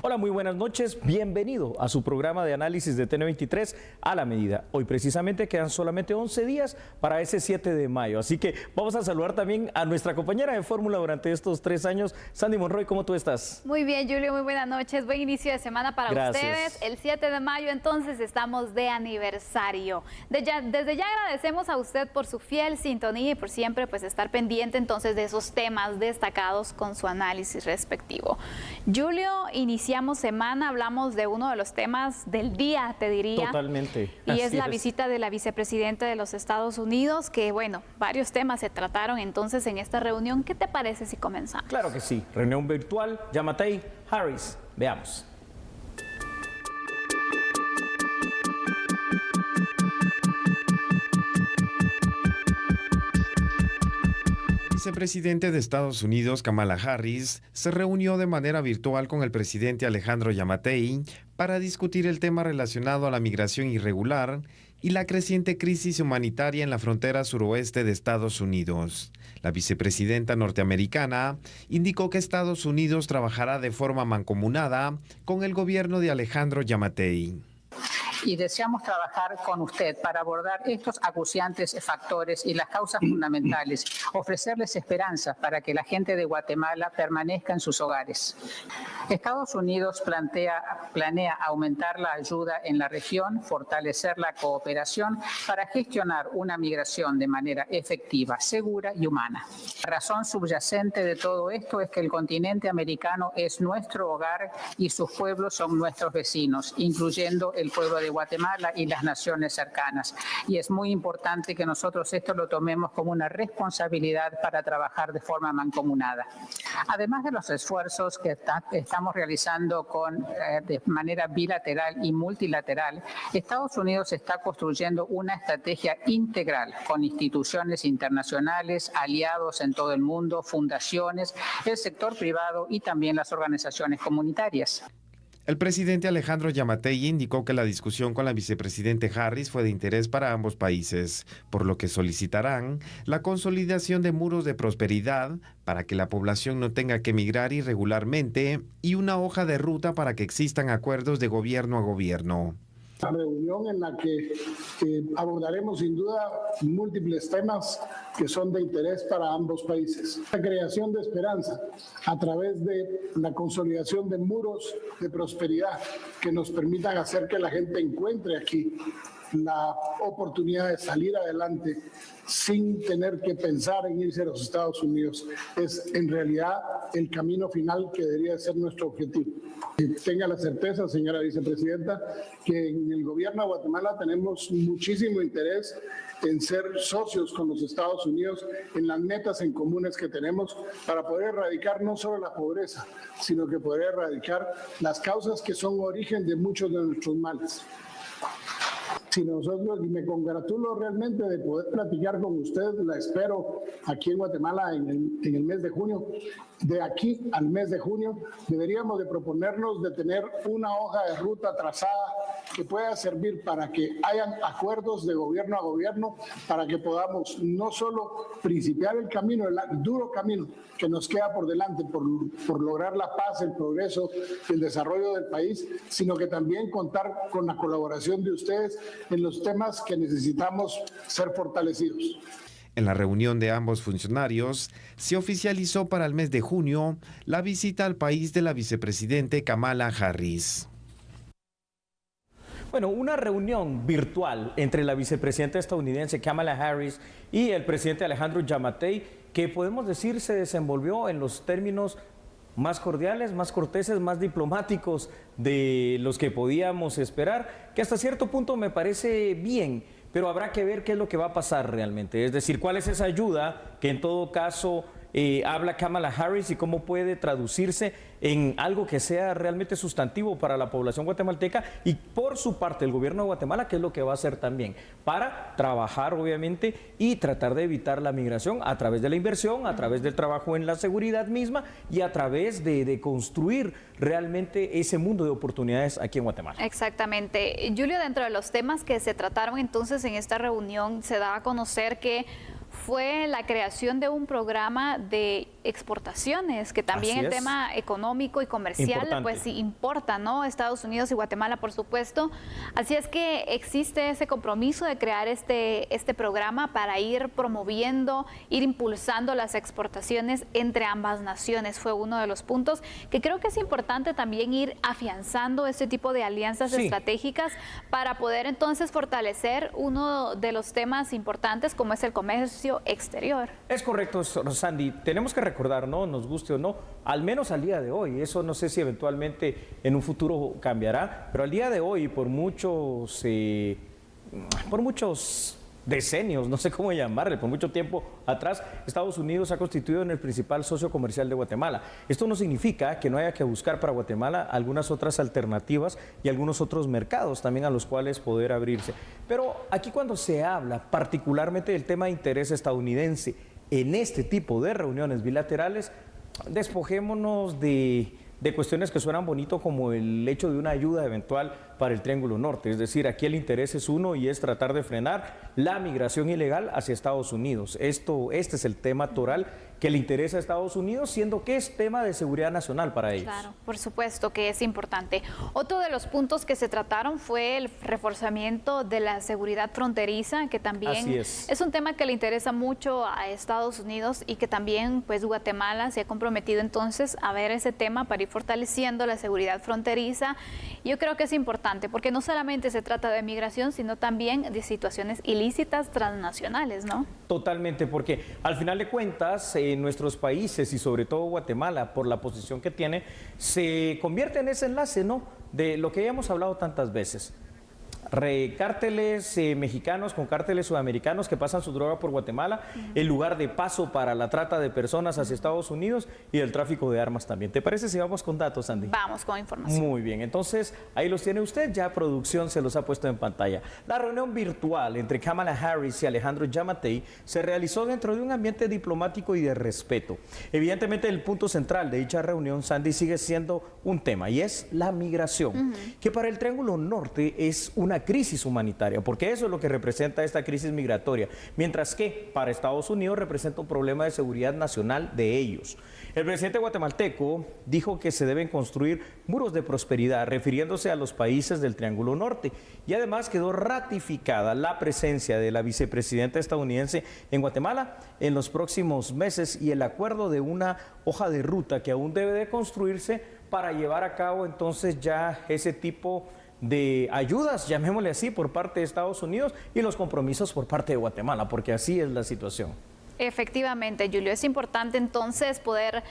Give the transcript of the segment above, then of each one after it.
Hola, muy buenas noches. Bienvenido a su programa de análisis de TN23 a la medida. Hoy precisamente quedan solamente 11 días para ese 7 de mayo. Así que vamos a saludar también a nuestra compañera de fórmula durante estos 3 años. Sandy Monroy, ¿cómo tú estás? Muy bien, Julio, muy buenas noches. Buen inicio de semana para ustedes. El 7 de mayo entonces estamos de aniversario. Desde ya agradecemos a usted por su fiel sintonía y por siempre pues estar pendiente entonces de esos temas destacados con su análisis respectivo. Julio, iniciamos semana, hablamos de uno de los temas del día, te diría. Totalmente. Y es la visita de la vicepresidenta de los Estados Unidos, que bueno, varios temas se trataron entonces en esta reunión. ¿Qué te parece si comenzamos? Claro que sí. Reunión virtual, Yamatei, Harris. Veamos. El vicepresidente de Estados Unidos, Kamala Harris, se reunió de manera virtual con el presidente Alejandro Yamatei para discutir el tema relacionado a la migración irregular y la creciente crisis humanitaria en la frontera suroeste de Estados Unidos. La vicepresidenta norteamericana indicó que Estados Unidos trabajará de forma mancomunada con el gobierno de Alejandro Yamatei. Y deseamos trabajar con usted para abordar estos acuciantes factores y las causas fundamentales, ofrecerles esperanza para que la gente de Guatemala permanezca en sus hogares. Estados Unidos planea aumentar la ayuda en la región, fortalecer la cooperación para gestionar una migración de manera efectiva, segura y humana. La razón subyacente de todo esto es que el continente americano es nuestro hogar y sus pueblos son nuestros vecinos, incluyendo el pueblo de Guatemala y las naciones cercanas. Y es muy importante que nosotros esto lo tomemos como una responsabilidad para trabajar de forma mancomunada. Además de los esfuerzos que estamos realizando de manera bilateral y multilateral, Estados Unidos está construyendo una estrategia integral con instituciones internacionales, aliados en todo el mundo, fundaciones, el sector privado y también las organizaciones comunitarias. El presidente Alejandro Yamatei indicó que la discusión con la vicepresidente Harris fue de interés para ambos países, por lo que solicitarán la consolidación de muros de prosperidad para que la población no tenga que migrar irregularmente y una hoja de ruta para que existan acuerdos de gobierno a gobierno. Una reunión en la que abordaremos sin duda múltiples temas que son de interés para ambos países. La creación de esperanza a través de la consolidación de muros de prosperidad que nos permitan hacer que la gente encuentre aquí la oportunidad de salir adelante sin tener que pensar en irse a los Estados Unidos. Es en realidad el camino final que debería ser nuestro objetivo. Tenga la certeza, señora vicepresidenta, que en el gobierno de Guatemala tenemos muchísimo interés en ser socios con los Estados Unidos en las metas en comunes que tenemos para poder erradicar no solo la pobreza, sino que poder erradicar las causas que son origen de muchos de nuestros males. Si nosotros, y me congratulo realmente de poder platicar con usted, la espero aquí en Guatemala en el mes de junio. De aquí al mes de junio deberíamos de proponernos de tener una hoja de ruta trazada que pueda servir para que hayan acuerdos de gobierno a gobierno, para que podamos no solo principiar el camino, el duro camino que nos queda por delante por lograr la paz, el progreso, el desarrollo del país, sino que también contar con la colaboración de ustedes en los temas que necesitamos ser fortalecidos. En la reunión de ambos funcionarios, se oficializó para el mes de junio la visita al país de la vicepresidente Kamala Harris. Bueno, una reunión virtual entre la vicepresidenta estadounidense Kamala Harris y el presidente Alejandro Yamatei, que podemos decir se desenvolvió en los términos más cordiales, más corteses, más diplomáticos de los que podíamos esperar, que hasta cierto punto me parece bien, pero habrá que ver qué es lo que va a pasar realmente, es decir, cuál es esa ayuda que en todo caso habla Kamala Harris y cómo puede traducirse en algo que sea realmente sustantivo para la población guatemalteca y por su parte el gobierno de Guatemala, qué es lo que va a hacer también para trabajar obviamente y tratar de evitar la migración a través de la inversión, a través del trabajo en la seguridad misma y a través de construir realmente ese mundo de oportunidades aquí en Guatemala. Exactamente. Julio, dentro de los temas que se trataron entonces en esta reunión se daba a conocer que fue la creación de un programa de exportaciones, que también el tema económico y comercial pues importa, ¿no? Estados Unidos y Guatemala, por supuesto. Así es que existe ese compromiso de crear este programa para ir promoviendo, ir impulsando las exportaciones entre ambas naciones. Fue uno de los puntos que creo que es importante también ir afianzando este tipo de alianzas estratégicas para poder entonces fortalecer uno de los temas importantes como es el comercio exterior. Es correcto, Sandy. Tenemos que recordar, ¿no? Nos guste o no, al menos al día de hoy, eso no sé si eventualmente en un futuro cambiará, pero al día de hoy, por muchos decenios, no sé cómo llamarle, por mucho tiempo atrás, Estados Unidos ha constituido en el principal socio comercial de Guatemala. Esto no significa que no haya que buscar para Guatemala algunas otras alternativas y algunos otros mercados también a los cuales poder abrirse. Pero aquí cuando se habla particularmente del tema de interés estadounidense en este tipo de reuniones bilaterales, despojémonos de cuestiones que suenan bonito como el hecho de una ayuda eventual para el Triángulo Norte. Es decir, aquí el interés es uno y es tratar de frenar la migración ilegal hacia Estados Unidos. Este es el tema toral que le interesa a Estados Unidos, siendo que es tema de seguridad nacional para ellos. Claro, por supuesto que es importante. Otro de los puntos que se trataron fue el reforzamiento de la seguridad fronteriza, que también es un tema que le interesa mucho a Estados Unidos y que también pues Guatemala se ha comprometido entonces a ver ese tema para ir fortaleciendo la seguridad fronteriza. Yo creo que es importante porque no solamente se trata de migración, sino también de situaciones ilícitas transnacionales, ¿no? Totalmente, porque al final de cuentas nuestros países y sobre todo Guatemala, por la posición que tiene, se convierte en ese enlace, ¿no?, de lo que ya hemos hablado tantas veces. Cárteles mexicanos con cárteles sudamericanos que pasan su droga por Guatemala, el lugar de paso para la trata de personas hacia Estados Unidos y el tráfico de armas también. ¿Te parece si vamos con datos, Andy? Vamos con información. Muy bien, entonces ahí los tiene usted, ya producción se los ha puesto en pantalla. La reunión virtual entre Kamala Harris y Alejandro Yamatei se realizó dentro de un ambiente diplomático y de respeto. Evidentemente el punto central de dicha reunión, Sandy, sigue siendo un tema y es la migración, que para el Triángulo Norte es una crisis humanitaria, porque eso es lo que representa esta crisis migratoria, mientras que para Estados Unidos representa un problema de seguridad nacional de ellos. El presidente guatemalteco dijo que se deben construir muros de prosperidad, refiriéndose a los países del Triángulo Norte, y además quedó ratificada la presencia de la vicepresidenta estadounidense en Guatemala en los próximos meses y el acuerdo de una hoja de ruta que aún debe de construirse para llevar a cabo entonces ya ese tipo de ayudas, llamémosle así, por parte de Estados Unidos y los compromisos por parte de Guatemala, porque así es la situación. Efectivamente, Julio, es importante entonces poder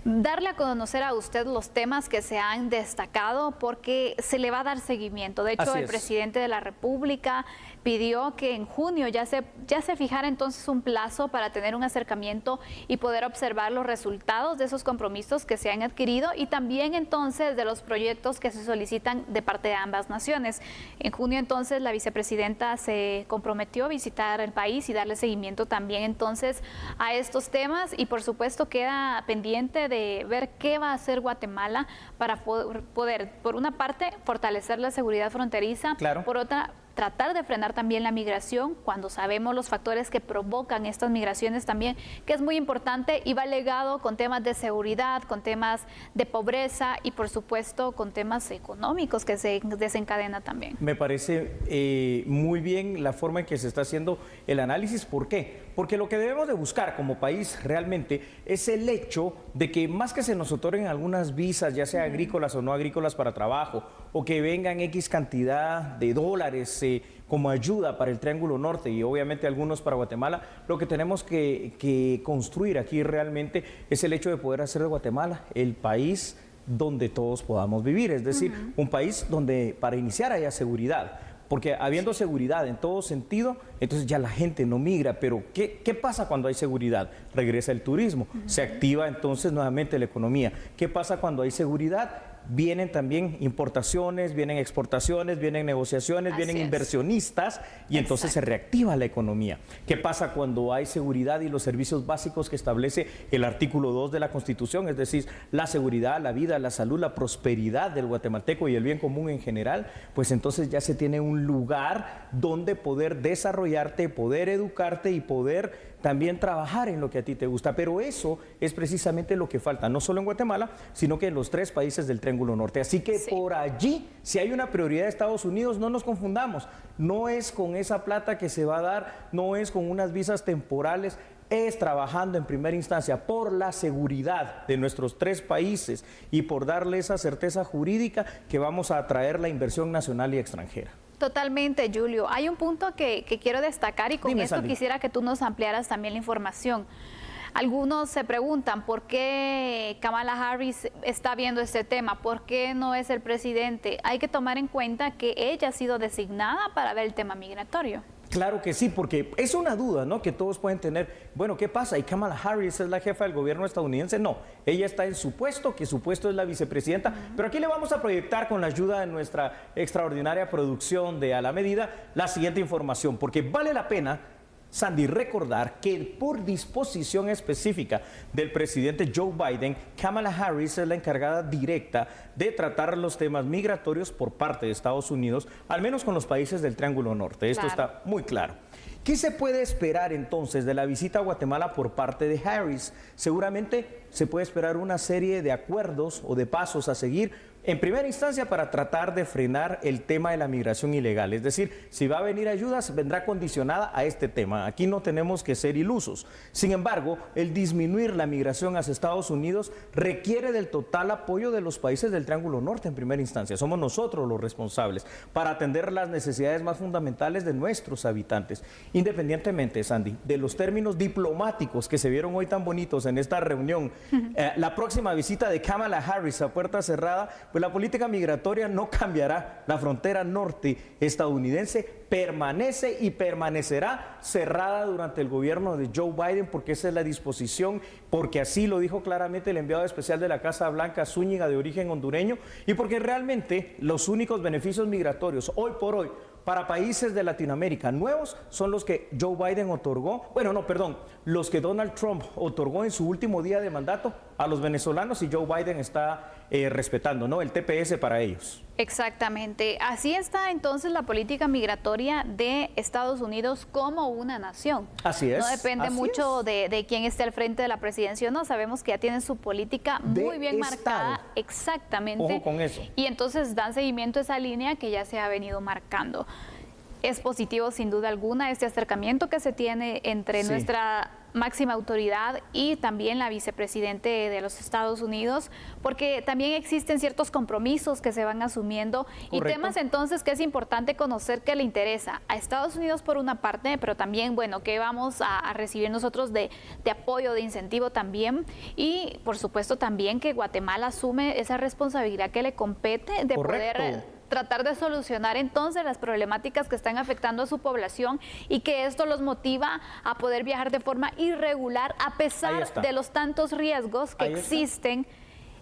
darle a conocer a usted los temas que se han destacado porque se le va a dar seguimiento. De hecho, el presidente de la República pidió que en junio ya se fijara entonces un plazo para tener un acercamiento y poder observar los resultados de esos compromisos que se han adquirido y también entonces de los proyectos que se solicitan de parte de ambas naciones. En junio entonces la vicepresidenta se comprometió a visitar el país y darle seguimiento también entonces a estos temas y por supuesto queda pendiente de ver qué va a hacer Guatemala para poder, por una parte, fortalecer la seguridad fronteriza, por otra, tratar de frenar también la migración cuando sabemos los factores que provocan estas migraciones también, que es muy importante y va ligado con temas de seguridad, con temas de pobreza y por supuesto con temas económicos que se desencadena también. Me parece muy bien la forma en que se está haciendo el análisis. ¿Por qué? Porque lo que debemos de buscar como país realmente es el hecho de que más que se nos otorguen algunas visas, ya sea agrícolas o no agrícolas para trabajo, o que vengan X cantidad de dólares como ayuda para el Triángulo Norte y obviamente algunos para Guatemala, lo que tenemos que construir aquí realmente es el hecho de poder hacer de Guatemala el país donde todos podamos vivir, es decir, un país donde para iniciar haya seguridad. Porque habiendo seguridad en todo sentido, entonces ya la gente no migra. Pero ¿qué pasa cuando hay seguridad? Regresa el turismo, se activa entonces nuevamente la economía. ¿Qué pasa cuando hay seguridad? Vienen también importaciones, vienen exportaciones, vienen negociaciones, vienen inversionistas y entonces se reactiva la economía. ¿Qué pasa cuando hay seguridad y los servicios básicos que establece el artículo 2 de la Constitución? Es decir, la seguridad, la vida, la salud, la prosperidad del guatemalteco y el bien común en general, pues entonces ya se tiene un lugar donde poder desarrollarte, poder educarte y poder también trabajar en lo que a ti te gusta. Pero eso es precisamente lo que falta, no solo en Guatemala, sino que en los 3 países del Triángulo Norte. Así que por allí, si hay una prioridad de Estados Unidos, no nos confundamos. No es con esa plata que se va a dar, no es con unas visas temporales, es trabajando en primera instancia por la seguridad de nuestros 3 países y por darle esa certeza jurídica que vamos a atraer la inversión nacional y extranjera. Totalmente, Julio. Hay un punto que quiero destacar y con Dime, esto Sandy. quisiera que tú nos ampliaras también la información. Algunos se preguntan por qué Kamala Harris está viendo este tema, por qué no es el presidente. Hay que tomar en cuenta que ella ha sido designada para ver el tema migratorio. Claro que sí, porque es una duda, ¿no?, que todos pueden tener. Bueno, ¿qué pasa? ¿Y Kamala Harris es la jefa del gobierno estadounidense? No, ella está en su puesto, que su puesto es la vicepresidenta, pero aquí le vamos a proyectar con la ayuda de nuestra extraordinaria producción de A la Medida la siguiente información, porque vale la pena, Sandy, recordar que por disposición específica del presidente Joe Biden, Kamala Harris es la encargada directa de tratar los temas migratorios por parte de Estados Unidos, al menos con los países del Triángulo Norte. Esto está muy claro. ¿Qué se puede esperar entonces de la visita a Guatemala por parte de Harris? Seguramente se puede esperar una serie de acuerdos o de pasos a seguir. En primera instancia, para tratar de frenar el tema de la migración ilegal. Es decir, si va a venir ayuda, vendrá condicionada a este tema. Aquí no tenemos que ser ilusos. Sin embargo, el disminuir la migración hacia Estados Unidos requiere del total apoyo de los países del Triángulo Norte en primera instancia. Somos nosotros los responsables para atender las necesidades más fundamentales de nuestros habitantes. Independientemente, Sandy, de los términos diplomáticos que se vieron hoy tan bonitos en esta reunión, la próxima visita de Kamala Harris a puerta cerrada, pues la política migratoria no cambiará. La frontera norte estadounidense permanece y permanecerá cerrada durante el gobierno de Joe Biden, porque esa es la disposición, porque así lo dijo claramente el enviado especial de la Casa Blanca, Zúñiga, de origen hondureño, y porque realmente los únicos beneficios migratorios hoy por hoy para países de Latinoamérica nuevos son los que Joe Biden otorgó, los que Donald Trump otorgó en su último día de mandato a los venezolanos, y Joe Biden está respetando, ¿no?, el TPS para ellos. Exactamente. Así está entonces la política migratoria de Estados Unidos como una nación. Así es. No depende mucho de quién esté al frente de la presidencia o no. Sabemos que ya tienen su política muy bien marcada. Exactamente. Ojo con eso. Y entonces dan seguimiento a esa línea que ya se ha venido marcando. Es positivo, sin duda alguna, este acercamiento que se tiene entre nuestra máxima autoridad y también la vicepresidente de los Estados Unidos, porque también existen ciertos compromisos que se van asumiendo. Correcto. Y temas entonces que es importante conocer que le interesa a Estados Unidos por una parte, pero también, bueno, que vamos a recibir nosotros de apoyo, de incentivo también, y por supuesto también que Guatemala asume esa responsabilidad que le compete de poder tratar de solucionar entonces las problemáticas que están afectando a su población, y que esto los motiva a poder viajar de forma irregular a pesar de los tantos riesgos que existen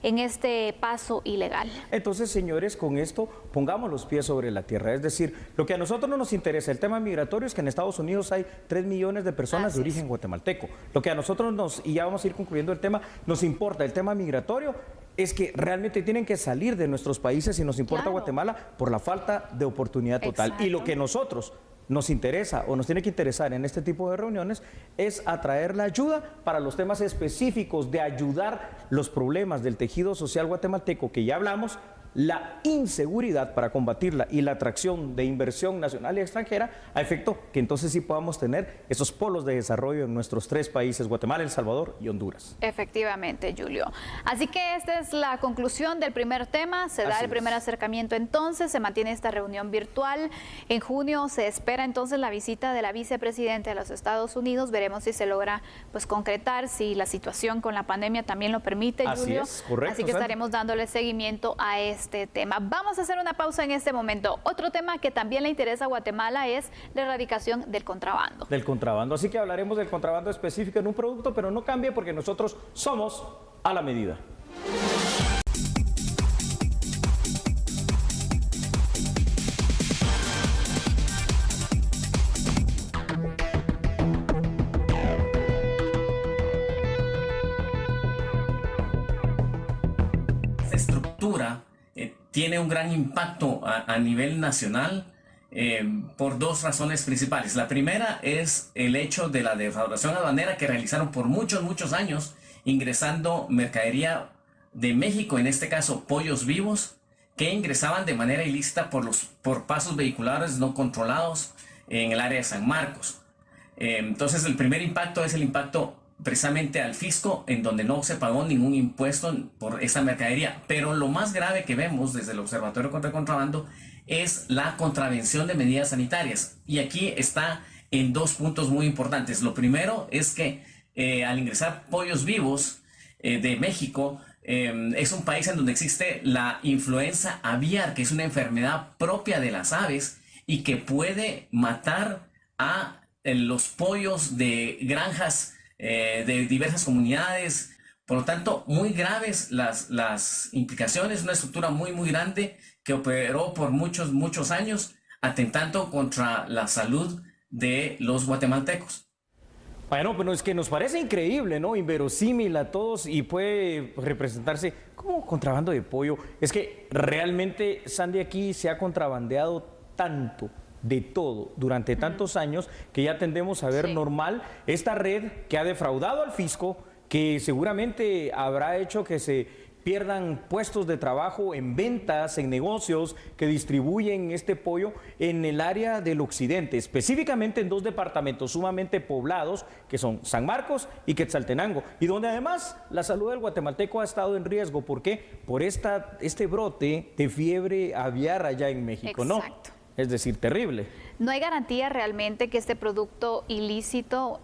en este paso ilegal. Entonces, señores, con esto pongamos los pies sobre la tierra. Es decir, lo que a nosotros no nos interesa, el tema migratorio, es que en Estados Unidos hay 3 millones de personas de origen guatemalteco. Lo que a nosotros y ya vamos a ir concluyendo el tema, nos importa el tema migratorio, es que realmente tienen que salir de nuestros países, y nos importa Guatemala por la falta de oportunidad total. Exacto. Y lo que nosotros nos interesa o nos tiene que interesar en este tipo de reuniones es atraer la ayuda para los temas específicos de ayudar los problemas del tejido social guatemalteco, que ya hablamos, la inseguridad para combatirla y la atracción de inversión nacional y extranjera, a efecto que entonces sí podamos tener esos polos de desarrollo en nuestros 3 países, Guatemala, El Salvador y Honduras. Efectivamente, Julio. Así que esta es la conclusión del primer tema. Se da el primer acercamiento entonces, se mantiene esta reunión virtual. En junio se espera entonces la visita de la vicepresidenta de los Estados Unidos. Veremos si se logra pues concretar, si la situación con la pandemia también lo permite, Julio. Así es, correcto. Así que estaremos dándole seguimiento a este tema. Vamos a hacer una pausa en este momento. Otro tema que también le interesa a Guatemala es la erradicación del contrabando. Del contrabando. Así que hablaremos del contrabando específico en un producto, pero no cambie, porque nosotros somos A la Medida. Esta estructura tiene un gran impacto a nivel nacional por dos razones principales. La primera es el hecho de la defraudación aduanera que realizaron por muchos años, ingresando mercadería de México, en este caso pollos vivos, que ingresaban de manera ilícita por pasos vehiculares no controlados en el área de San Marcos. Entonces el primer impacto es el impacto precisamente al fisco, en donde no se pagó ningún impuesto por esta mercadería. Pero lo más grave que vemos desde el Observatorio contra el Contrabando es la contravención de medidas sanitarias. Y aquí está en dos puntos muy importantes. Lo primero es que al ingresar pollos vivos de México, es un país en donde existe la influenza aviar, que es una enfermedad propia de las aves y que puede matar a los pollos de granjas de diversas comunidades. Por lo tanto, muy graves las implicaciones, una estructura muy grande que operó por muchos años, atentando contra la salud de los guatemaltecos. Bueno, pero es que nos parece increíble, ¿no? Inverosímil a todos y puede representarse como contrabando de pollo. Es que realmente, Sandy, aquí se ha contrabandeado tanto de todo durante tantos años que ya tendemos a ver normal esta red que ha defraudado al fisco, que seguramente habrá hecho que se pierdan puestos de trabajo en ventas, en negocios que distribuyen este pollo en el área del occidente, específicamente en dos departamentos sumamente poblados, que son San Marcos y Quetzaltenango, y donde además la salud del guatemalteco ha estado en riesgo. ¿Por qué? Por este brote de fiebre aviar allá en México, ¿no? Es decir, terrible. No hay garantía realmente que este producto ilícito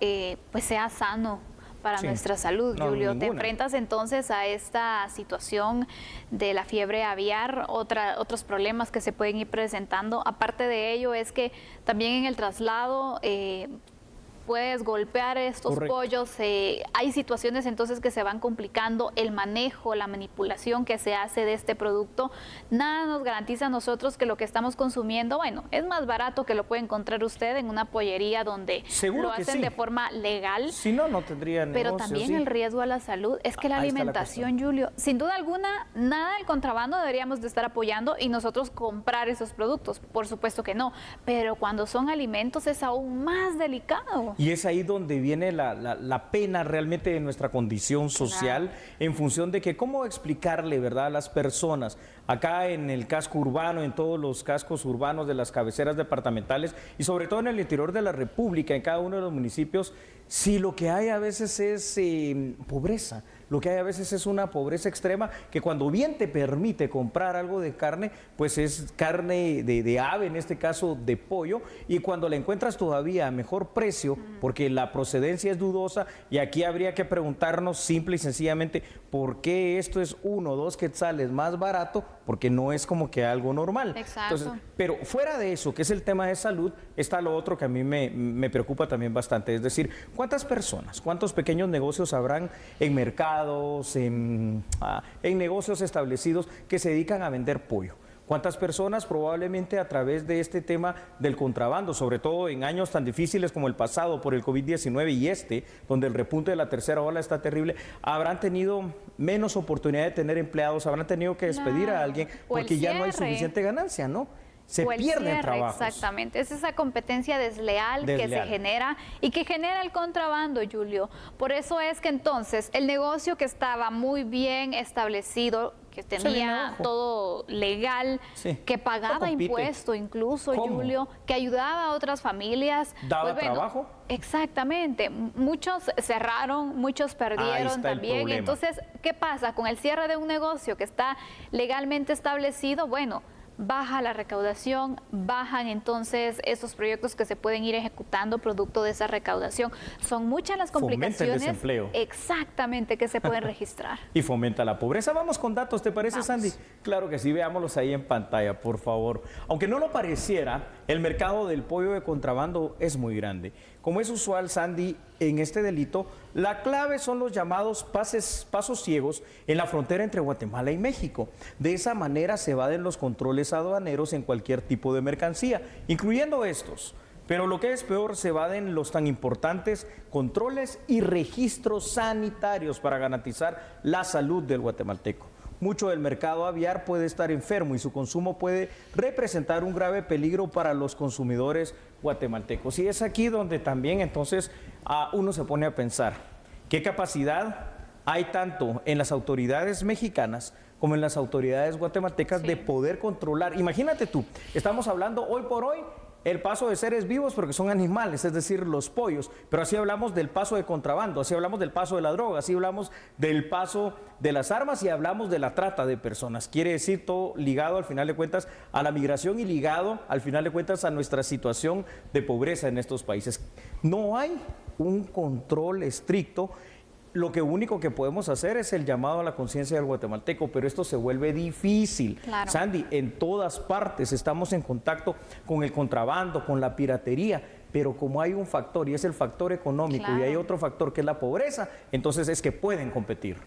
pues sea sano para nuestra salud, Julio. Te enfrentas entonces a esta situación de la fiebre aviar, otros problemas que se pueden ir presentando. Aparte de ello es que también en el traslado puedes golpear estos pollos, hay situaciones entonces que se van complicando, el manejo, la manipulación que se hace de este producto, nada nos garantiza a nosotros que lo que estamos consumiendo, bueno, es más barato que lo puede encontrar usted en una pollería donde lo hacen de forma legal. Si no, no tendría negocio. Pero también el riesgo a la salud, es que la alimentación, Julio, sin duda alguna, nada del contrabando deberíamos de estar apoyando y nosotros comprar esos productos, por supuesto que no, pero cuando son alimentos es aún más delicado. Y es ahí donde viene la pena realmente de nuestra condición social, en función de que cómo explicarle, ¿verdad?, a las personas, acá en el casco urbano, en todos los cascos urbanos de las cabeceras departamentales y sobre todo en el interior de la República, en cada uno de los municipios, si lo que hay a veces es pobreza. Lo que hay a veces es una pobreza extrema que cuando bien te permite comprar algo de carne, pues es carne de ave, en este caso de pollo, y cuando la encuentras todavía a mejor precio, porque la procedencia es dudosa, y aquí habría que preguntarnos simple y sencillamente por qué esto es 1 o 2 quetzales más barato, porque no es como que algo normal. Exacto. Entonces, pero fuera de eso, que es el tema de salud, está lo otro que a mí me preocupa también bastante, es decir, ¿cuántas personas, cuántos pequeños negocios habrán en mercados, en negocios establecidos que se dedican a vender pollo? ¿Cuántas personas probablemente a través de este tema del contrabando, sobre todo en años tan difíciles como el pasado por el COVID-19 y donde el repunte de la tercera ola está terrible, habrán tenido menos oportunidad de tener empleados, habrán tenido que despedir a alguien porque ya no hay suficiente ganancia, ¿no? Se pierden trabajos. Exactamente, es esa competencia desleal que se genera y que genera el contrabando, Julio. Por eso es que entonces el negocio que estaba muy bien establecido, que tenía todo legal, que pagaba impuesto incluso, Julio, que ayudaba a otras familias. ¿Daba trabajo? Exactamente. Muchos cerraron, muchos perdieron también. Entonces, ¿qué pasa? Con el cierre de un negocio que está legalmente establecido, bueno, baja la recaudación, bajan entonces esos proyectos que se pueden ir ejecutando producto de esa recaudación. Son muchas las complicaciones. Fomenta el desempleo. Exactamente, que se pueden registrar. Y fomenta la pobreza. Vamos con datos, ¿te parece, Sandy? Claro que sí, veámoslos ahí en pantalla, por favor. Aunque no lo pareciera, el mercado del pollo de contrabando es muy grande. Como es usual, Sandy, en este delito, la clave son los llamados pasos ciegos en la frontera entre Guatemala y México. De esa manera se evaden los controles aduaneros en cualquier tipo de mercancía, incluyendo estos. Pero lo que es peor, se evaden los tan importantes controles y registros sanitarios para garantizar la salud del guatemalteco. mucho del mercado aviar puede estar enfermo y su consumo puede representar un grave peligro para los consumidores guatemaltecos. Y es aquí donde también entonces uno se pone a pensar qué capacidad hay tanto en las autoridades mexicanas como en las autoridades guatemaltecas de poder controlar. Imagínate tú, estamos hablando hoy por hoy el paso de seres vivos porque son animales, es decir, los pollos, pero así hablamos del paso de contrabando, así hablamos del paso de la droga, así hablamos del paso de las armas y hablamos de la trata de personas. Quiere decir todo ligado al final de cuentas a la migración y ligado al final de cuentas a nuestra situación de pobreza en estos países. No hay un control estricto. Lo único que podemos hacer es el llamado a la conciencia del guatemalteco, pero esto se vuelve difícil. Claro. Sandy, en todas partes estamos en contacto con el contrabando, con la piratería, pero como hay un factor y es el factor económico y hay otro factor que es la pobreza, entonces es que pueden competir.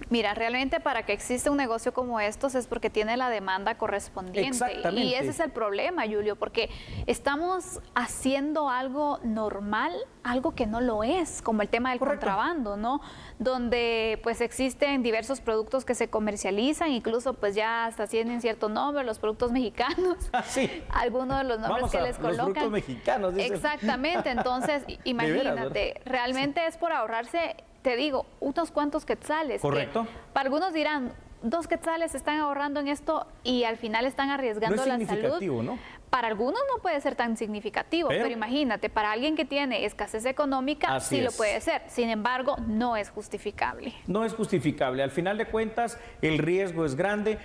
Mira, realmente para que exista un negocio como estos es porque tiene la demanda correspondiente. Exactamente. Y ese es el problema, Julio, porque estamos haciendo algo normal, algo que no lo es, como el tema del contrabando, ¿no? Donde pues existen diversos productos que se comercializan, incluso pues ya hasta tienen cierto nombre, los productos mexicanos. Sí. Algunos de los nombres que les colocan. Los productos mexicanos. Dicen. Exactamente, entonces imagínate, realmente es por ahorrarse, te digo, unos cuantos quetzales. Correcto. Para algunos dirán, 2 quetzales se están ahorrando en esto y al final están arriesgando la salud. ¿No? Para algunos no puede ser tan significativo, pero imagínate, para alguien que tiene escasez económica, sí lo puede ser. Sin embargo, no es justificable. No es justificable. Al final de cuentas, el riesgo es grande.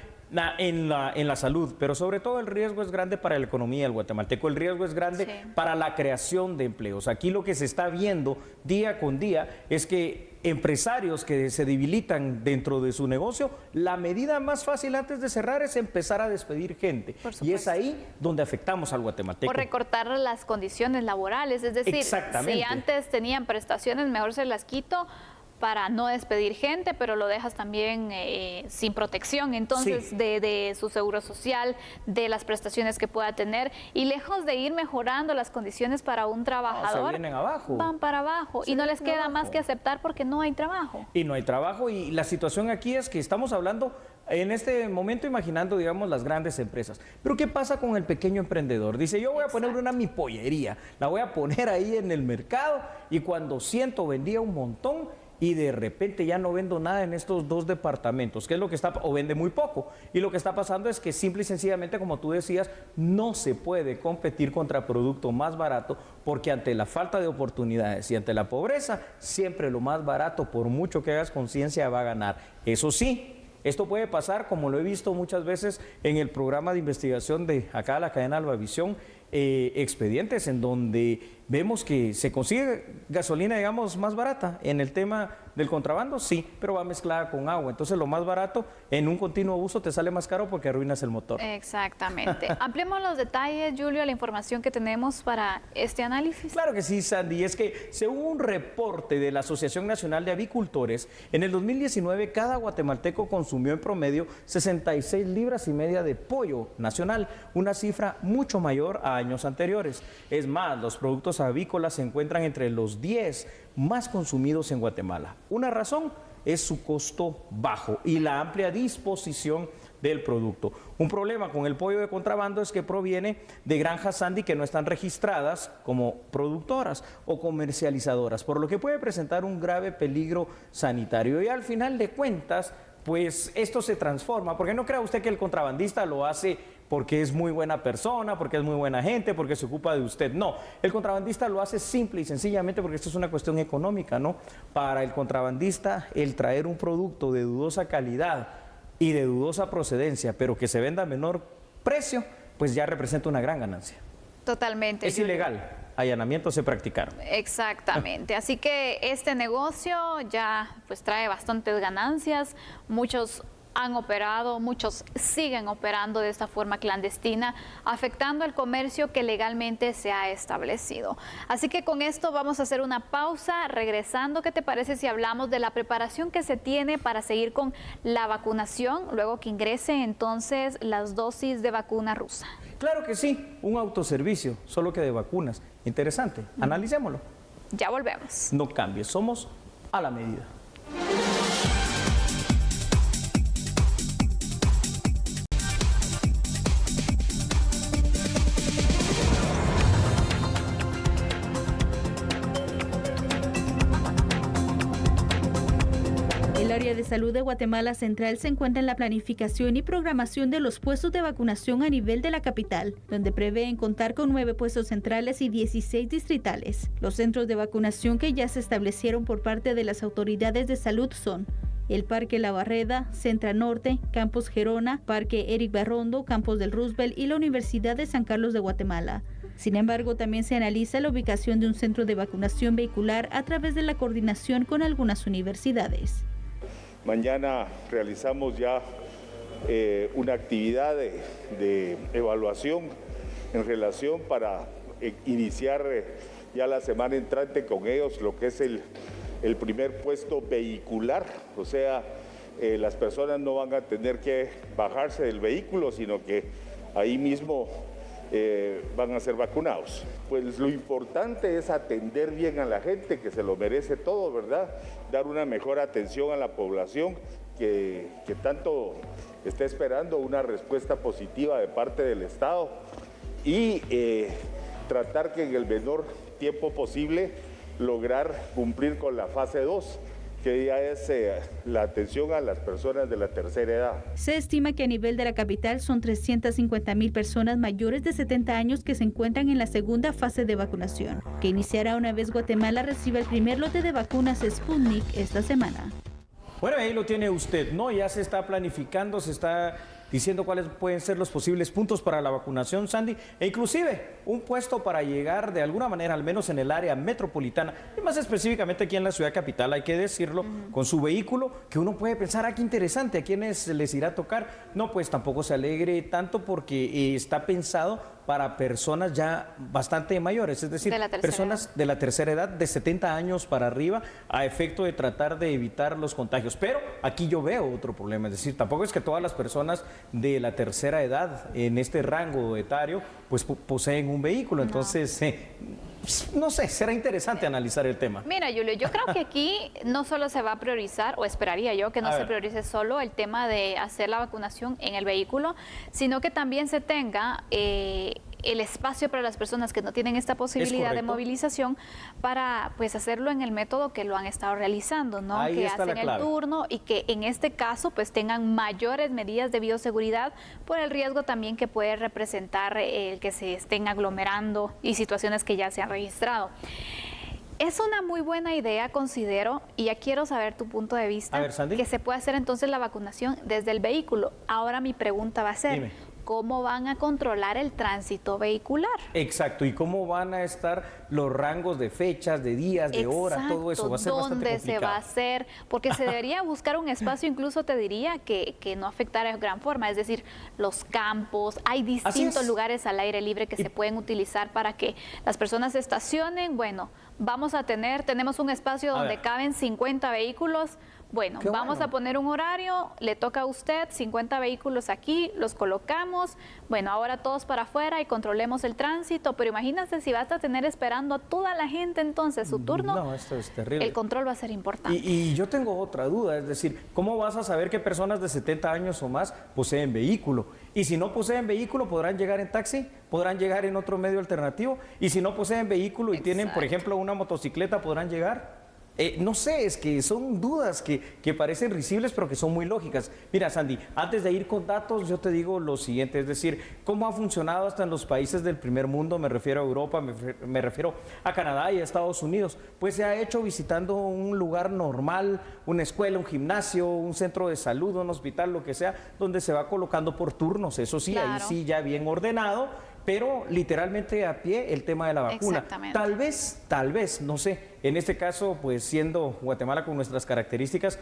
En la salud, pero sobre todo el riesgo es grande para la economía del guatemalteco, el riesgo es grande para la creación de empleos. Aquí lo que se está viendo día con día es que empresarios que se debilitan dentro de su negocio, la medida más fácil antes de cerrar es empezar a despedir gente. Y es ahí donde afectamos al guatemalteco. O recortar las condiciones laborales, es decir, si antes tenían prestaciones, mejor se las quito para no despedir gente, pero lo dejas también sin protección, entonces, de su seguro social, de las prestaciones que pueda tener, y lejos de ir mejorando las condiciones para un trabajador, vienen abajo. Van para abajo, y no les queda más que aceptar porque no hay trabajo. Y no hay trabajo, y la situación aquí es que estamos hablando en este momento imaginando, digamos, las grandes empresas. Pero ¿qué pasa con el pequeño emprendedor? Dice, yo voy a poner mi pollería, la voy a poner ahí en el mercado, y cuando siento vendía un montón, y de repente ya no vendo nada en estos 2 departamentos, ¿qué es lo que está? O vende muy poco. Y lo que está pasando es que simple y sencillamente, como tú decías, no se puede competir contra producto más barato, porque ante la falta de oportunidades y ante la pobreza, siempre lo más barato, por mucho que hagas conciencia, va a ganar. Eso sí, esto puede pasar, como lo he visto muchas veces en el programa de investigación de acá la cadena Albavisión, expedientes en donde vemos que se consigue gasolina, digamos, más barata. En el tema del contrabando, sí, pero va mezclada con agua. Entonces, lo más barato en un continuo uso te sale más caro porque arruinas el motor. Exactamente. Ampliemos los detalles, Julio, la información que tenemos para este análisis. Claro que sí, Sandy. Es que según un reporte de la Asociación Nacional de Avicultores, en el 2019 cada guatemalteco consumió en promedio 66 libras y media de pollo nacional, una cifra mucho mayor a años anteriores. Es más, los productos avícolas se encuentran entre los 10 más consumidos en Guatemala. Una razón es su costo bajo y la amplia disposición del producto. Un problema con el pollo de contrabando es que proviene de granjas, Sandy, que no están registradas como productoras o comercializadoras, por lo que puede presentar un grave peligro sanitario. Y al final de cuentas, pues esto se transforma, porque no crea usted que el contrabandista lo hace porque es muy buena persona, porque es muy buena gente, porque se ocupa de usted. No, el contrabandista lo hace simple y sencillamente porque esto es una cuestión económica, ¿no? Para el contrabandista, el traer un producto de dudosa calidad y de dudosa procedencia, pero que se venda a menor precio, pues ya representa una gran ganancia. Totalmente. Es ilegal. Allanamientos se practicaron. Exactamente, así que este negocio ya pues trae bastantes ganancias, muchos han operado, muchos siguen operando de esta forma clandestina, afectando el comercio que legalmente se ha establecido. Así que con esto vamos a hacer una pausa. Regresando, ¿qué te parece si hablamos de la preparación que se tiene para seguir con la vacunación luego que ingrese entonces las dosis de vacuna rusa? Claro que sí, un autoservicio, solo que de vacunas. Interesante, analicémoslo. Ya volvemos. No cambies, somos a la medida. de Salud de Guatemala Central se encuentra en la planificación y programación de los puestos de vacunación a nivel de la capital, donde prevén contar con 9 puestos centrales y 16 distritales. Los centros de vacunación que ya se establecieron por parte de las autoridades de salud son el Parque La Barreda, Centra Norte, Campus Gerona, Parque Eric Barrondo, Campos del Roosevelt y la Universidad de San Carlos de Guatemala. Sin embargo, también se analiza la ubicación de un centro de vacunación vehicular a través de la coordinación con algunas universidades. Mañana realizamos ya una actividad de evaluación en relación para iniciar ya la semana entrante con ellos lo que es el primer puesto vehicular, o sea, las personas no van a tener que bajarse del vehículo, sino que ahí mismo van a ser vacunados. Pues lo importante es atender bien a la gente, que se lo merece todo, ¿verdad? Dar una mejor atención a la población que tanto está esperando una respuesta positiva de parte del Estado y tratar que en el menor tiempo posible lograr cumplir con la fase 2, que ya es la atención a las personas de la tercera edad. Se estima que a nivel de la capital son 350,000 personas mayores de 70 años que se encuentran en la segunda fase de vacunación, que iniciará una vez Guatemala reciba el primer lote de vacunas Sputnik esta semana. Bueno, ahí lo tiene usted, ¿no? Ya se está planificando, se está diciendo cuáles pueden ser los posibles puntos para la vacunación, Sandy, e inclusive un puesto para llegar de alguna manera, al menos en el área metropolitana, y más específicamente aquí en la ciudad capital, hay que decirlo, con su vehículo, que uno puede pensar, qué interesante, ¿a quiénes les irá a tocar? No, pues tampoco se alegre tanto porque está pensado para personas ya bastante mayores, es decir, personas de la tercera edad, de 70 años para arriba, a efecto de tratar de evitar los contagios. Pero aquí yo veo otro problema, es decir, tampoco es que todas las personas de la tercera edad en este rango etario pues poseen un vehículo, entonces no sé, será interesante analizar el tema. Mira, Julio, yo creo que aquí no solo se va a priorizar, o esperaría yo que no se priorice solo el tema de hacer la vacunación en el vehículo, sino que también se tenga el espacio para las personas que no tienen esta posibilidad de movilización para pues hacerlo en el método que lo han estado realizando, ¿no? Ahí que está hacen el turno y que en este caso pues tengan mayores medidas de bioseguridad por el riesgo también que puede representar el que se estén aglomerando y situaciones que ya se han registrado. Es una muy buena idea, considero, y ya quiero saber tu punto de vista, a ver, Sandy, que se puede hacer entonces la vacunación desde el vehículo. Ahora mi pregunta va a ser, dime, ¿cómo van a controlar el tránsito vehicular? Exacto, y cómo van a estar los rangos de fechas, de días, de horas, todo eso va a ser bastante complicado. ¿Dónde se va a hacer? Porque se debería buscar un espacio, incluso te diría, que no afectara de gran forma, es decir, los campos, hay distintos lugares al aire libre que se pueden utilizar para que las personas se estacionen. Bueno, tenemos un espacio donde caben 50 vehículos. Bueno, vamos a poner un horario, le toca a usted, 50 vehículos aquí, los colocamos, bueno, ahora todos para afuera y controlemos el tránsito, pero imagínate si vas a tener esperando a toda la gente entonces su turno. No, esto es terrible. El control va a ser importante. Y yo tengo otra duda, es decir, ¿cómo vas a saber qué personas de 70 años o más poseen vehículo? Y si no poseen vehículo, ¿podrán llegar en taxi? ¿Podrán llegar en otro medio alternativo? Y si no poseen vehículo y tienen, por ejemplo, una motocicleta, ¿podrán llegar? No sé, es que son dudas que parecen risibles, pero que son muy lógicas. Mira, Sandy, antes de ir con datos, yo te digo lo siguiente, es decir, ¿cómo ha funcionado hasta en los países del primer mundo? Me refiero a Europa, me refiero a Canadá y a Estados Unidos. Pues se ha hecho visitando un lugar normal, una escuela, un gimnasio, un centro de salud, un hospital, lo que sea, donde se va colocando por turnos. Eso sí, ahí sí ya bien ordenado, pero literalmente a pie el tema de la vacuna. Tal vez, no sé, en este caso, pues siendo Guatemala con nuestras características,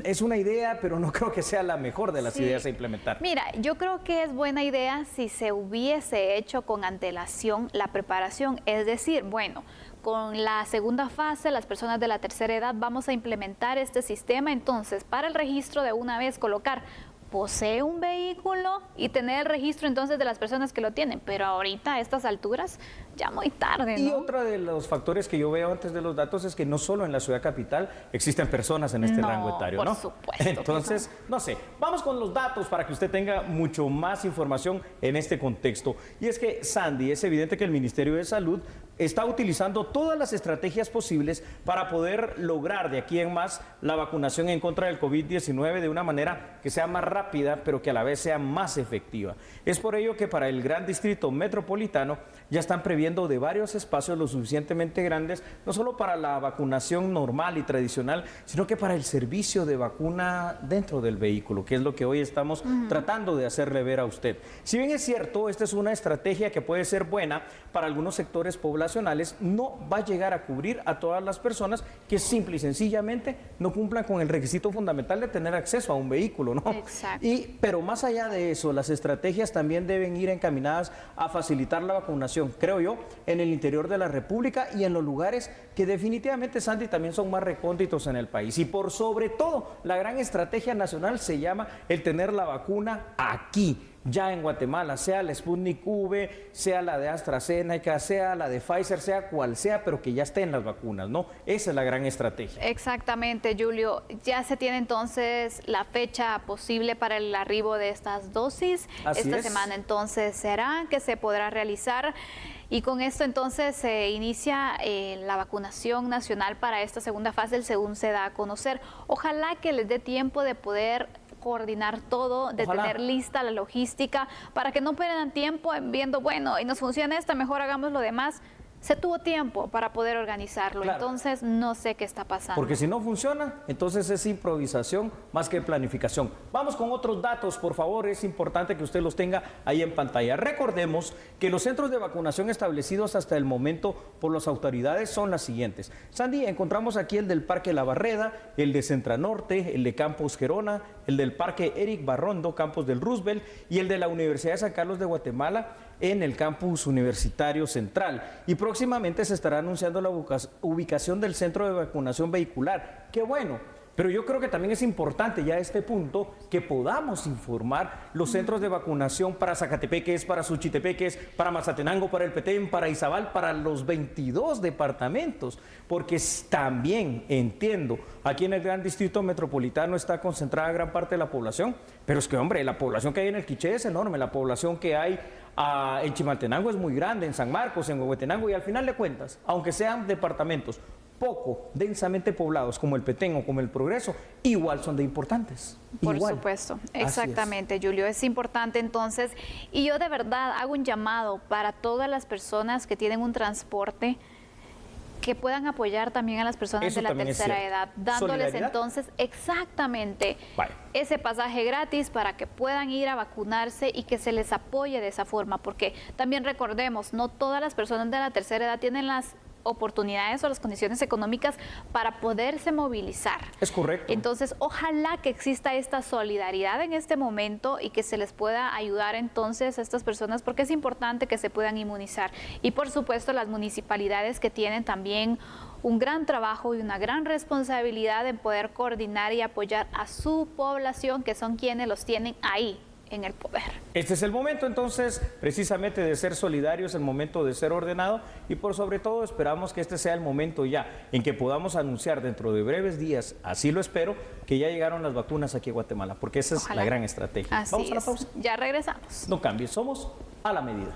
es una idea, pero no creo que sea la mejor de las ideas a implementar. Mira, yo creo que es buena idea si se hubiese hecho con antelación la preparación, es decir, bueno, con la segunda fase, las personas de la tercera edad, vamos a implementar este sistema, entonces, para el registro de una vez colocar posee un vehículo y tener el registro entonces de las personas que lo tienen, pero ahorita a estas alturas ya muy tarde, ¿no? Y otro de los factores que yo veo antes de los datos es que no solo en la ciudad capital existen personas en este rango etario, ¿no? Por supuesto. Entonces, no sé, vamos con los datos para que usted tenga mucho más información en este contexto. Y es que, Sandy, es evidente que el Ministerio de Salud está utilizando todas las estrategias posibles para poder lograr de aquí en más la vacunación en contra del COVID-19 de una manera que sea más rápida, pero que a la vez sea más efectiva. Es por ello que para el Gran Distrito Metropolitano ya están previendo de varios espacios lo suficientemente grandes, no solo para la vacunación normal y tradicional, sino que para el servicio de vacuna dentro del vehículo, que es lo que hoy estamos tratando de hacerle ver a usted. Si bien es cierto, esta es una estrategia que puede ser buena para algunos sectores poblacionales, no va a llegar a cubrir a todas las personas que simple y sencillamente no cumplan con el requisito fundamental de tener acceso a un vehículo, ¿no? Exacto. Pero más allá de eso, las estrategias también deben ir encaminadas a facilitar la vacunación, creo yo, en el interior de la República y en los lugares que definitivamente, Sandy, también son más recónditos en el país. Y por sobre todo, la gran estrategia nacional se llama el tener la vacuna aquí, ya en Guatemala, sea la Sputnik V, sea la de AstraZeneca, sea la de Pfizer, sea cual sea, pero que ya estén las vacunas, ¿no? Esa es la gran estrategia. Exactamente, Julio. Ya se tiene entonces la fecha posible para el arribo de estas dosis. Esta semana entonces será que se podrá realizar. Y con esto entonces se inicia la vacunación nacional para esta segunda fase, según se da a conocer. Ojalá que les dé tiempo de poder coordinar todo, de tener lista la logística, para que no pierdan tiempo en viendo, bueno, y nos funciona esta, mejor hagamos lo demás. Se tuvo tiempo para poder organizarlo, entonces no sé qué está pasando. Porque si no funciona, entonces es improvisación más que planificación. Vamos con otros datos, por favor, es importante que usted los tenga ahí en pantalla. Recordemos que los centros de vacunación establecidos hasta el momento por las autoridades son las siguientes. Sandy, encontramos aquí el del Parque La Barreda, el de Centranorte, el de Campos Gerona, el del Parque Eric Barrondo, Campos del Roosevelt, y el de la Universidad de San Carlos de Guatemala, en el campus universitario central. Y próximamente se estará anunciando la ubicación del centro de vacunación vehicular. ¡Qué bueno! Pero yo creo que también es importante ya a este punto que podamos informar los centros de vacunación para Zacatepeques, para Suchitepeques, para Mazatenango, para El Petén, para Izabal, para los 22 departamentos, porque también entiendo, aquí en el Gran Distrito Metropolitano está concentrada gran parte de la población, pero es que, hombre, la población que hay en el Quiché es enorme, la población que hay en Chimaltenango es muy grande, en San Marcos, en Huehuetenango, y al final de cuentas, aunque sean departamentos poco densamente poblados como el Petén o como el Progreso, igual son de importantes. Por supuesto, exactamente, Julio, es importante entonces, y yo de verdad hago un llamado para todas las personas que tienen un transporte, que puedan apoyar también a las personas de la tercera edad, dándoles entonces exactamente ese pasaje gratis para que puedan ir a vacunarse y que se les apoye de esa forma, porque también recordemos, no todas las personas de la tercera edad tienen las oportunidades o las condiciones económicas para poderse movilizar. Es correcto. Entonces, ojalá que exista esta solidaridad en este momento y que se les pueda ayudar entonces a estas personas, porque es importante que se puedan inmunizar. Y por supuesto, las municipalidades que tienen también un gran trabajo y una gran responsabilidad en poder coordinar y apoyar a su población, que son quienes los tienen ahí en el poder. Este es el momento entonces precisamente de ser solidarios, el momento de ser ordenado, y por sobre todo esperamos que este sea el momento ya en que podamos anunciar dentro de breves días, así lo espero, que ya llegaron las vacunas aquí a Guatemala, porque esa es la gran estrategia. Así Vamos a la pausa. Ya regresamos. No cambies, somos a la medida.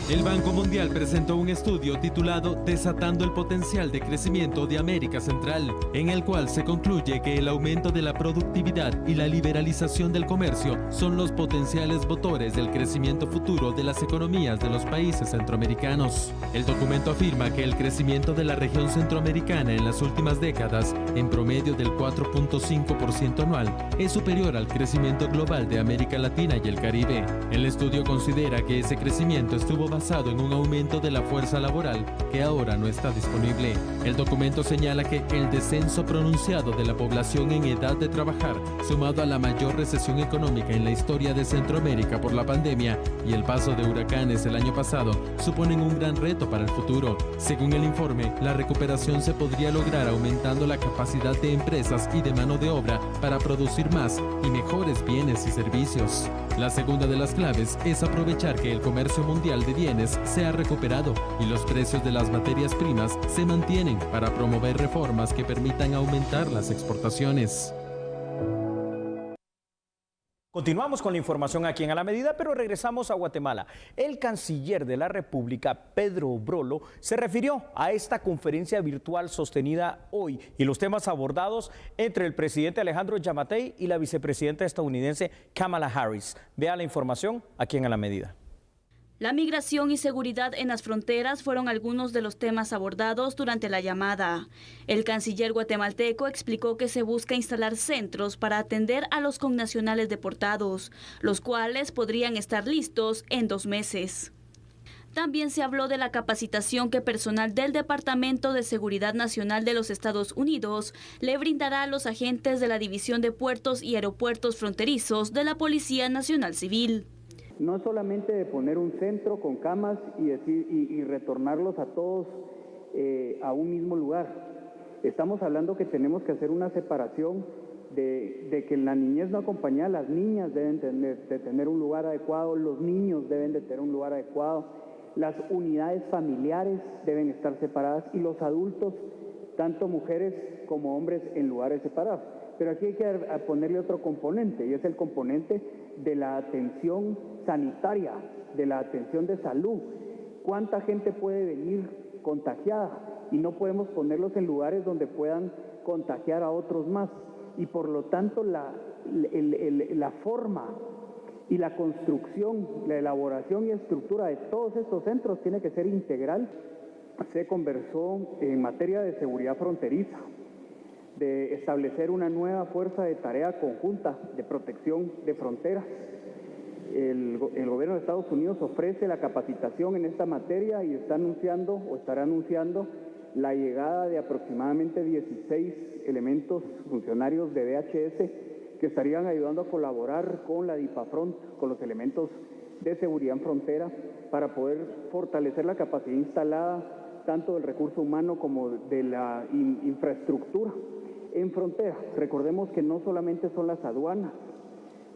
El Banco Mundial presentó un estudio titulado Desatando el potencial de crecimiento de América Central, en el cual se concluye que el aumento de la productividad y la liberalización del comercio son los potenciales motores del crecimiento futuro de las economías de los países centroamericanos. El documento afirma que el crecimiento de la región centroamericana en las últimas décadas, en promedio del 4.5% anual, es superior al crecimiento global de América Latina y el Caribe. El estudio considera que ese crecimiento estuvo basado en un aumento de la fuerza laboral que ahora no está disponible. El documento señala que el descenso pronunciado de la población en edad de trabajar, sumado a la mayor recesión económica en la historia de Centroamérica por la pandemia y el paso de huracanes el año pasado, suponen un gran reto para el futuro. Según el informe, la recuperación se podría lograr aumentando la capacidad de empresas y de mano de obra para producir más y mejores bienes y servicios. La segunda de las claves es aprovechar que el comercio mundial de bienes se ha recuperado y los precios de las materias primas se mantienen para promover reformas que permitan aumentar las exportaciones. Continuamos con la información aquí en A la Medida, pero regresamos a Guatemala. El canciller de la República, Pedro Brolo, se refirió a esta conferencia virtual sostenida hoy y los temas abordados entre el presidente Alejandro Yamatei y la vicepresidenta estadounidense Kamala Harris. Vea la información aquí en A la Medida. La migración y seguridad en las fronteras fueron algunos de los temas abordados durante la llamada. El canciller guatemalteco explicó que se busca instalar centros para atender a los connacionales deportados, los cuales podrían estar listos en 2 meses. También se habló de la capacitación que personal del Departamento de Seguridad Nacional de los Estados Unidos le brindará a los agentes de la División de Puertos y Aeropuertos Fronterizos de la Policía Nacional Civil. No solamente de poner un centro con camas y retornarlos a todos a un mismo lugar. Estamos hablando que tenemos que hacer una separación de que la niñez no acompañada, las niñas deben de tener un lugar adecuado, los niños deben de tener un lugar adecuado, las unidades familiares deben estar separadas y los adultos, tanto mujeres como hombres, en lugares separados. Pero aquí hay que ponerle otro componente, y es el componente de la atención sanitaria, de la atención de salud. ¿Cuánta gente puede venir contagiada? Y no podemos ponerlos en lugares donde puedan contagiar a otros más. Y por lo tanto la forma y la construcción, la elaboración y estructura de todos estos centros tiene que ser integral. Se conversó en materia de seguridad fronteriza, de establecer una nueva fuerza de tarea conjunta de protección de fronteras. El gobierno de Estados Unidos ofrece la capacitación en esta materia y estará anunciando la llegada de aproximadamente 16 elementos funcionarios de DHS que estarían ayudando a colaborar con la DIPAFRONT, con los elementos de seguridad en frontera, para poder fortalecer la capacidad instalada tanto del recurso humano como de la infraestructura en frontera. Recordemos que no solamente son las aduanas,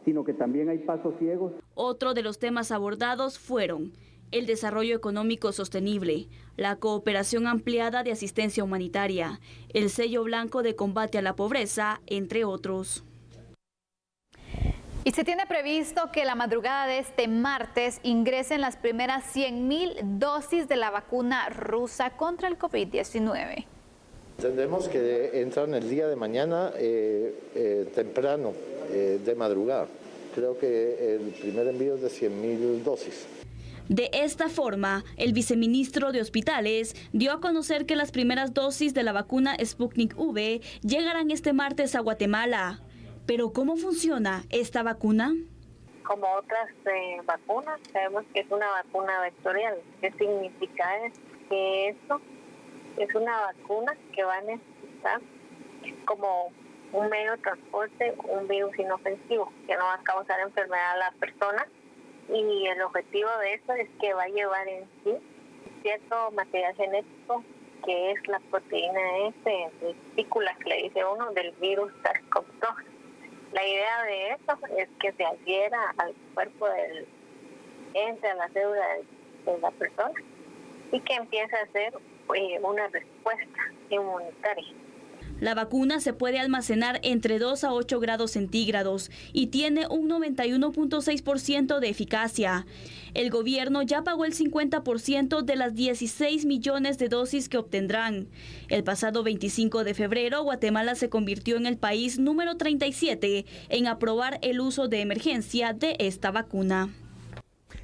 sino que también hay pasos ciegos. Otro de los temas abordados fueron el desarrollo económico sostenible, la cooperación ampliada de asistencia humanitaria, el sello blanco de combate a la pobreza, entre otros. Y se tiene previsto que la madrugada de este martes ingresen las primeras 100,000 dosis de la vacuna rusa contra el COVID-19. Entendemos que entran el día de mañana temprano, de madrugada. Creo que el primer envío es de 100,000 dosis. De esta forma, el viceministro de Hospitales dio a conocer que las primeras dosis de la vacuna Sputnik V llegarán este martes a Guatemala. Pero ¿cómo funciona esta vacuna? Como otras vacunas, sabemos que es una vacuna vectorial. ¿Qué significa eso? Que esto es una vacuna que va a necesitar como un medio de transporte un virus inofensivo que no va a causar enfermedad a la persona, y el objetivo de esto es que va a llevar en sí cierto material genético que es la proteína S, vesículas que le dice uno, del virus SARS-CoV-2. La idea de esto es que se adhiera al cuerpo entre a la célula de la persona y que empiece a hacer una respuesta inmunitaria. La vacuna se puede almacenar entre 2 a 8 grados centígrados y tiene un 91.6% de eficacia. El gobierno ya pagó el 50% de las 16 millones de dosis que obtendrán. El pasado 25 de febrero, Guatemala se convirtió en el país número 37 en aprobar el uso de emergencia de esta vacuna.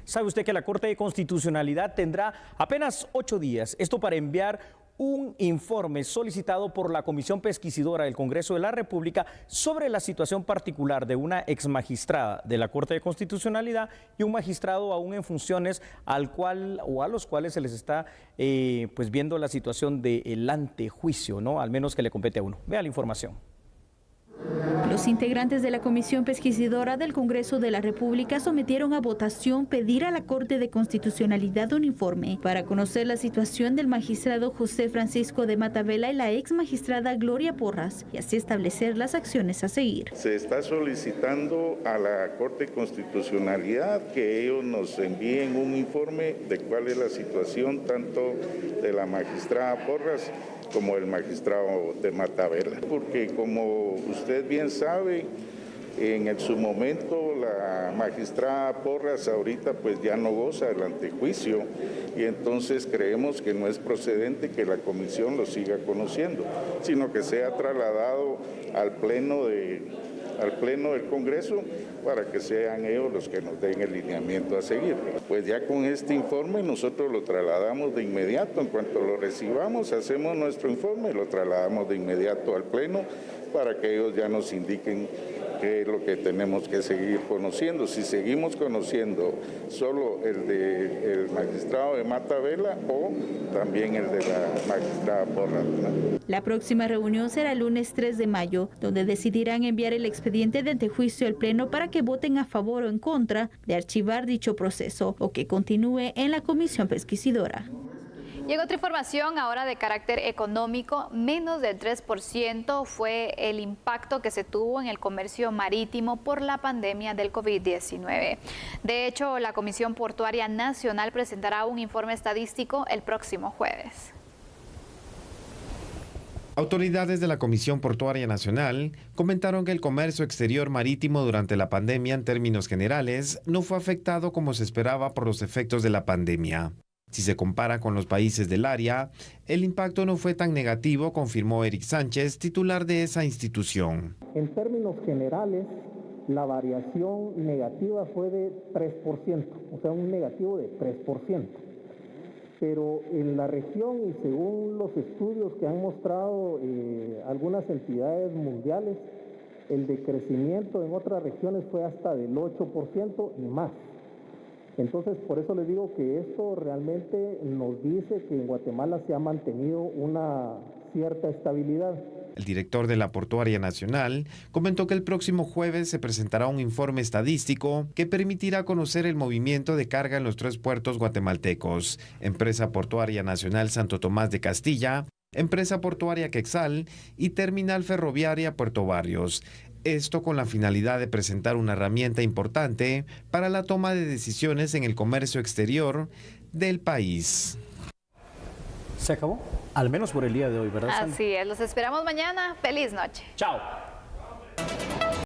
¿Sabe usted que la Corte de Constitucionalidad tendrá apenas 8 días? Esto para enviar un informe solicitado por la Comisión Pesquisidora del Congreso de la República sobre la situación particular de una exmagistrada de la Corte de Constitucionalidad y un magistrado aún en funciones a los cuales se les está pues viendo la situación del antejuicio, ¿no? Al menos que le compete a uno. Vea la información. Los integrantes de la Comisión Pesquisidora del Congreso de la República sometieron a votación pedir a la Corte de Constitucionalidad un informe para conocer la situación del magistrado José Francisco de Matavela y la ex magistrada Gloria Porras y así establecer las acciones a seguir. Se está solicitando a la Corte de Constitucionalidad que ellos nos envíen un informe de cuál es la situación tanto de la magistrada Porras como el magistrado de Matavela, porque como usted bien sabe, en su momento la magistrada Porras ahorita pues ya no goza del antejuicio y entonces creemos que no es procedente que la comisión lo siga conociendo, sino que sea trasladado al pleno del Congreso para que sean ellos los que nos den el lineamiento a seguir. Pues ya con este informe nosotros lo trasladamos de inmediato, en cuanto lo recibamos hacemos nuestro informe y lo trasladamos de inmediato al pleno para que ellos ya nos indiquen qué es lo que tenemos que seguir conociendo. Si seguimos conociendo solo el magistrado de Matavela o también el de la magistrada Porras, ¿no? La próxima reunión será el lunes 3 de mayo, donde decidirán enviar el expediente de antejuicio al Pleno para que voten a favor o en contra de archivar dicho proceso o que continúe en la Comisión Pesquisidora. Llega otra información ahora de carácter económico. Menos del 3% fue el impacto que se tuvo en el comercio marítimo por la pandemia del COVID-19. De hecho, la Comisión Portuaria Nacional presentará un informe estadístico el próximo jueves. Autoridades de la Comisión Portuaria Nacional comentaron que el comercio exterior marítimo durante la pandemia en términos generales no fue afectado como se esperaba por los efectos de la pandemia. Si se compara con los países del área, el impacto no fue tan negativo, confirmó Eric Sánchez, titular de esa institución. En términos generales, la variación negativa fue de 3%, o sea, un negativo de 3%. Pero en la región, y según los estudios que han mostrado algunas entidades mundiales, el decrecimiento en otras regiones fue hasta del 8% y más. Entonces, por eso les digo que esto realmente nos dice que en Guatemala se ha mantenido una cierta estabilidad. El director de la Portuaria Nacional comentó que el próximo jueves se presentará un informe estadístico que permitirá conocer el movimiento de carga en los 3 puertos guatemaltecos: Empresa Portuaria Nacional Santo Tomás de Castilla, Empresa Portuaria Quexal y Terminal Ferroviaria Puerto Barrios. Esto con la finalidad de presentar una herramienta importante para la toma de decisiones en el comercio exterior del país. ¿Se acabó? Al menos por el día de hoy, ¿verdad, Sally? Así es, los esperamos mañana. Feliz noche. Chao.